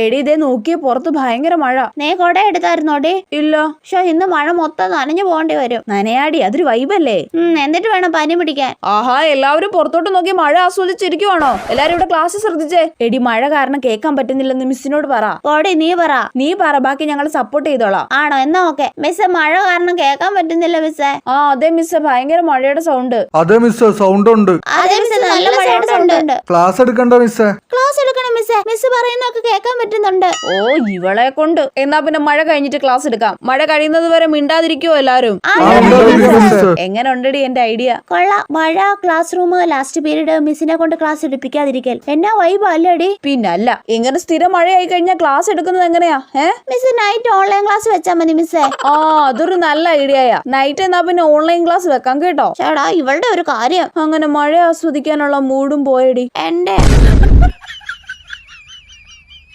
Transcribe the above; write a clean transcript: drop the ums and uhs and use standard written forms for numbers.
എടി ഇതേ നോക്കിയേ പുറത്ത് ഭയങ്കര മഴ. നീ കൊട എടുത്തായിരുന്നോടി? ഇല്ല. പക്ഷെ ഇന്ന് മഴ മൊത്തം നനഞ്ഞു പോകേണ്ടി വരും. നനയാടി, അതൊരു വൈബല്ലേ. എന്നിട്ട് വേണം പനി പിടിക്കാൻ. ആഹാ, എല്ലാവരും പുറത്തോട്ട് നോക്കി മഴ ആസ്വദിച്ചിരിക്കുവാണോ? എല്ലാരും ഇവിടെ ക്ലാസ് ശ്രദ്ധിച്ചേ. എടി മഴ കാരണം കേൾക്കാൻ പറ്റുന്നില്ലെന്ന് മിസ്സിനോട് പറ. പോടി നീ പറ. നീ പറ, ബാക്കി ഞങ്ങൾ സപ്പോർട്ട് ചെയ്തോളാം. ആണോ? എന്നാ ഓക്കെ. മിസ്സേ മഴ കാരണം കേൾക്കാൻ പറ്റുന്നില്ല മിസ്സേ. ആ അതെ മിസ്സേ, ഭയങ്കര മഴയുടെ സൗണ്ട്. അതെ മിസ്സേ, സൗണ്ട് ഉണ്ട്. അതെ മിസ്സേ, നല്ല മഴയുടെ സൗണ്ട് ഉണ്ട്. ക്ലാസ് എടുക്കണ്ട മിസ്സേ? ക്ലാസ് എടുക്കണം മിസ്സേ. മിസ് പറയുന്നൊക്കെ കേൾക്കാൻ പറ്റുന്നുണ്ട്. ഓ ഇവളെ കൊണ്ട്. എന്നാ പിന്നെ മഴ കഴിഞ്ഞിട്ട് ക്ലാസ് എടുക്കാം. മഴ കഴിയുന്നത് വരെ മിണ്ടാതിരിക്കുവോ എല്ലാരും? എങ്ങനെ ഉണ്ടടി എന്റെ ഐഡിയ? കൊള്ളാം. മഴ, ക്ലാസ് റൂം, ലാസ്റ്റ് പീരീഡ്, മിസ്സിനെ കൊണ്ട് ക്ലാസ് എടുപ്പിക്കാതിരിക്കൽ എന്നാ വൈബ് അല്ലേടി? പിന്നല്ല, ഇങ്ങനെ സ്ഥിരം മഴയായി കഴിഞ്ഞാൽ ക്ലാസ് എടുക്കുന്നത് എങ്ങനെയാ? മിസ് നൈറ്റ് ഓൺലൈൻ ക്ലാസ് വെച്ചാ മതി മിസ്സേ. ആ അതൊരു നല്ല ഐഡിയയാ. നൈറ്റ് എന്നാ പിന്നെ ഓൺലൈൻ ക്ലാസ് വെക്കാം കേട്ടോ. ചേടാ ഇവളുടെ ഒരു കാര്യം. അങ്ങനെ മഴ ആസ്വദിക്കാനുള്ള മൂഡും പോയടി എന്റെ